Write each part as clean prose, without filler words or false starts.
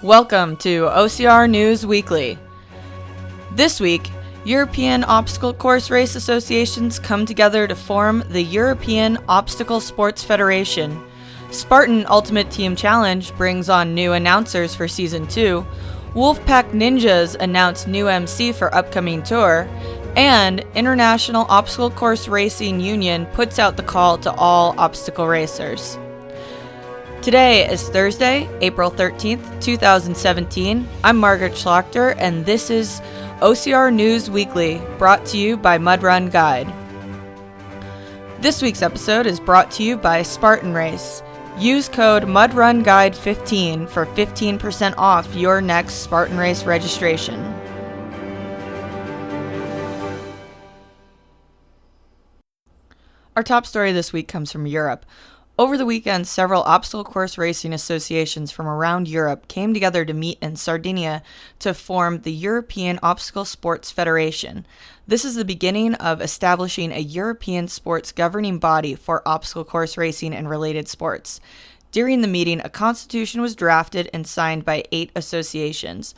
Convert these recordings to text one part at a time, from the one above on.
Welcome to OCR News Weekly. This week, European Obstacle Course Race Associations come together to form the European Obstacle Sports Federation. Spartan Ultimate Team Challenge brings on new announcers for Season 2. Wolfpack Ninjas announce new Emcee for upcoming tour. And International Obstacle Course Racing Union puts out the call to all obstacle racers. Today is Thursday, April 13th, 2017. I'm Margaret Schlachter, and this is OCR News Weekly, brought to you by Mud Run Guide. This week's episode is brought to you by Spartan Race. Use code MUDRUNGUIDE15 for 15% off your next Spartan Race registration. Our top story this week comes from Europe. Over the weekend, several obstacle course racing associations from around Europe came together to meet in Sardinia to form the European Obstacle Sports Federation. This is the beginning of establishing a European sports governing body for obstacle course racing and related sports. During the meeting, a constitution was drafted and signed by 8 associations.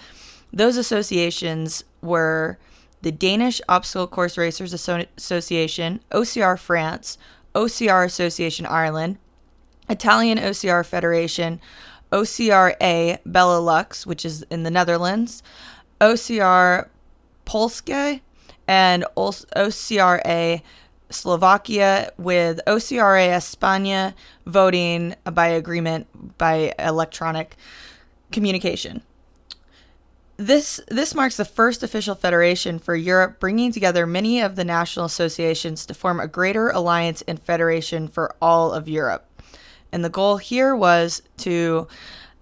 Those associations were the Danish Obstacle Course Racers Association, OCR France, OCR Association Ireland, Italian OCR Federation, OCRA Benelux, which is in the Netherlands, OCR Polska, and OCRA Slovakia, with OCRA España voting by agreement by electronic communication. This marks the first official federation for Europe, bringing together many of the national associations to form a greater alliance and federation for all of Europe. And the goal here was to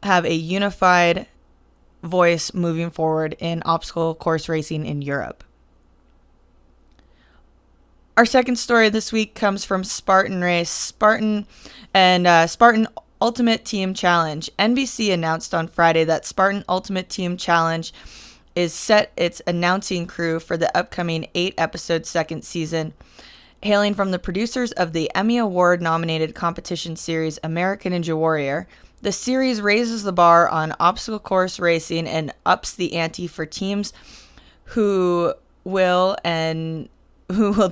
have a unified voice moving forward in obstacle course racing in Europe. Our second story this week comes from Spartan Race, Spartan Ultimate Team Challenge. NBC announced on Friday that Spartan Ultimate Team Challenge is set its announcing crew for the upcoming 8-episode second season. Hailing from the producers of the Emmy Award-nominated competition series American Ninja Warrior, the series raises the bar on obstacle course racing and ups the ante for teams who will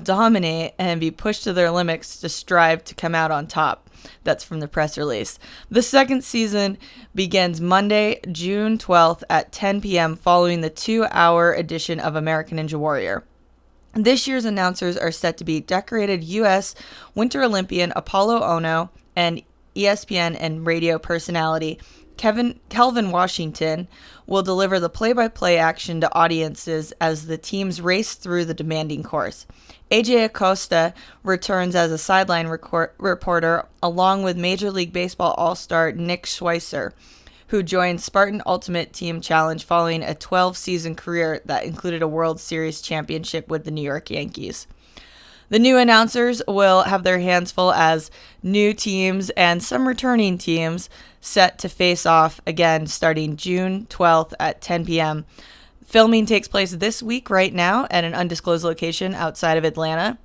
dominate and be pushed to their limits to strive to come out on top. That's from the press release. The second season begins Monday, June 12th at 10 p.m. following the 2-hour edition of American Ninja Warrior. This year's announcers are set to be decorated U.S. Winter Olympian Apollo Ono and ESPN and radio personality Kelvin Washington will deliver the play-by-play action to audiences as the teams race through the demanding course. AJ Acosta returns as a sideline reporter along with Major League Baseball All-Star Nick Schweitzer, who joined Spartan Ultimate Team Challenge following a 12-season career that included a World Series championship with the New York Yankees. The new announcers will have their hands full as new teams and some returning teams set to face off again starting June 12th at 10 p.m. Filming takes place this week right now at an undisclosed location outside of Atlanta.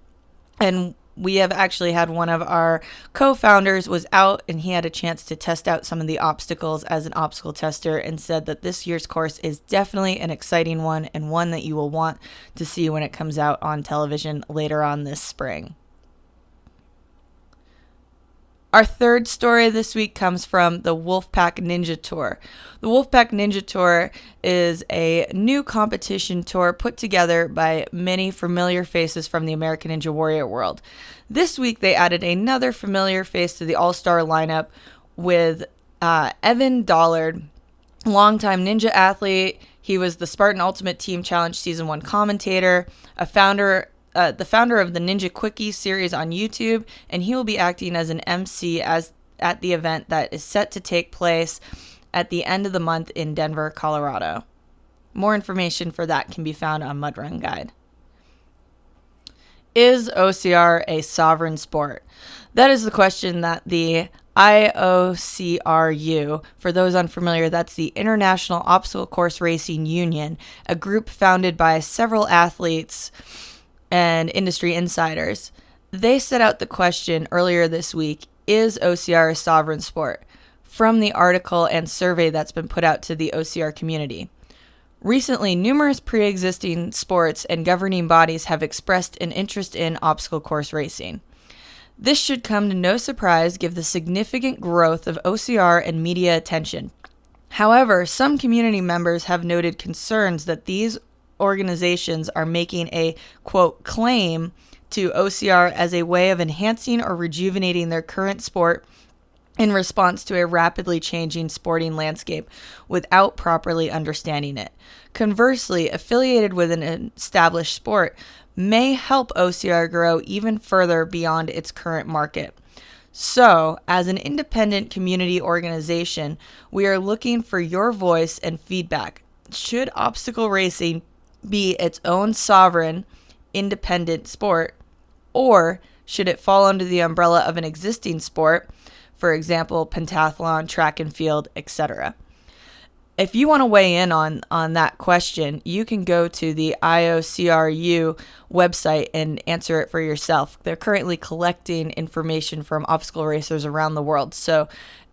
And we have actually had one of our co-founders was out and he had a chance to test out some of the obstacles as an obstacle tester and said that this year's course is definitely an exciting one and one that you will want to see when it comes out on television later on this spring. Our third story this week comes from the Wolfpack Ninja Tour. The Wolfpack Ninja Tour is a new competition tour put together by many familiar faces from the American Ninja Warrior world. This week, they added another familiar face to the all-star lineup with Evan Dollard, longtime ninja athlete. He was the Spartan Ultimate Team Challenge Season 1 commentator, the founder of the Ninja Quickie series on YouTube, and he will be acting as an MC at the event that is set to take place at the end of the month in Denver, Colorado. More information for that can be found on Mud Run Guide. Is OCR a sovereign sport? That is the question that the IOCRU, for those unfamiliar, that's the International Obstacle Course Racing Union, a group founded by several athletes and industry insiders. They set out the question earlier this week, is OCR a sovereign sport? from the article and survey that's been put out to the OCR community. Recently, numerous pre-existing sports and governing bodies have expressed an interest in obstacle course racing. This should come to no surprise given the significant growth of OCR and media attention. However, some community members have noted concerns that these organizations are making a, quote, claim to OCR as a way of enhancing or rejuvenating their current sport in response to a rapidly changing sporting landscape without properly understanding it. Conversely, affiliated with an established sport may help OCR grow even further beyond its current market. So, as an independent community organization, we are looking for your voice and feedback. Should obstacle racing be its own sovereign, independent sport, or should it fall under the umbrella of an existing sport, for example, pentathlon, track and field, etc.? If you want to weigh in on that question, you can go to the IOCRU website and answer it for yourself. They're currently collecting information from obstacle racers around the world. So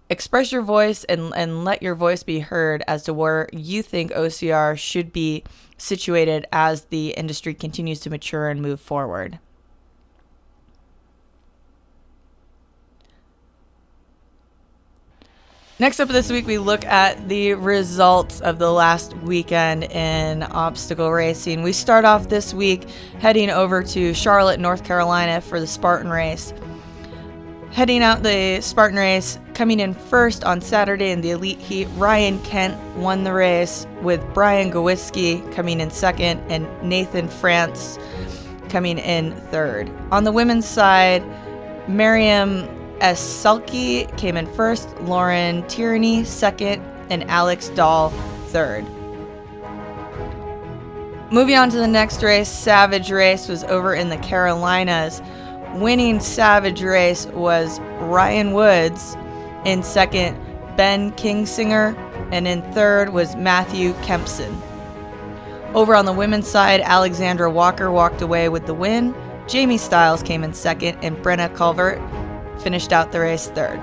express your voice and let your voice be heard as to where you think OCR should be situated as the industry continues to mature and move forward. Next up this week, we look at the results of the last weekend in obstacle racing. We start off this week heading over to Charlotte, North Carolina for the Spartan race. Heading out the Spartan race, coming in first on Saturday in the elite heat, Ryan Kent won the race with Brian Gowiski coming in second and Nathan France coming in third. On the women's side, Miriam Selke came in first, Lauren Tierney second, and Alex Dahl third. Moving on to the next race, Savage Race was over in the Carolinas. Winning Savage Race was Ryan Woods. In second, Ben Kingsinger, and in third was Matthew Kempson. Over on the women's side, Alexandra Walker walked away with the win. Jamie Stiles came in second, and Brenna Culvert finished out the race third.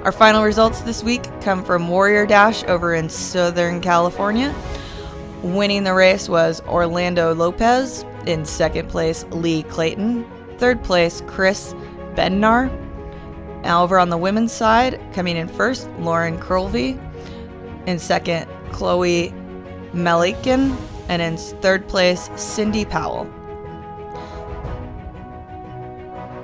Our final results this week come from Warrior Dash over in Southern California. Winning the race was Orlando Lopez. In second place, Lee Clayton. Third place, Chris Bednar. Now over on the women's side, coming in first, Lauren Curlvey. In second, Chloe Melikin. And in third place, Cindy Powell.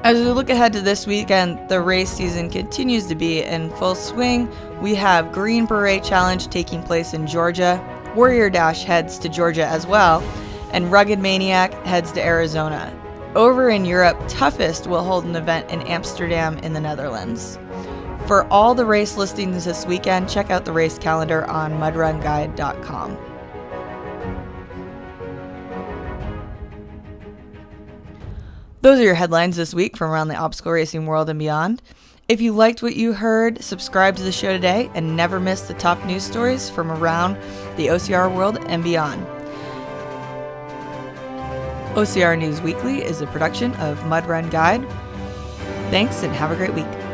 As we look ahead to this weekend, the race season continues to be in full swing. We have Green Beret Challenge taking place in Georgia. Warrior Dash heads to Georgia as well. And Rugged Maniac heads to Arizona. Over in Europe, Toughest will hold an event in Amsterdam in the Netherlands. For all the race listings this weekend, check out the race calendar on mudrunguide.com. Those are your headlines this week from around the obstacle racing world and beyond. If you liked what you heard, subscribe to the show today and never miss the top news stories from around the OCR world and beyond. OCR News Weekly is a production of Mud Run Guide. Thanks and have a great week.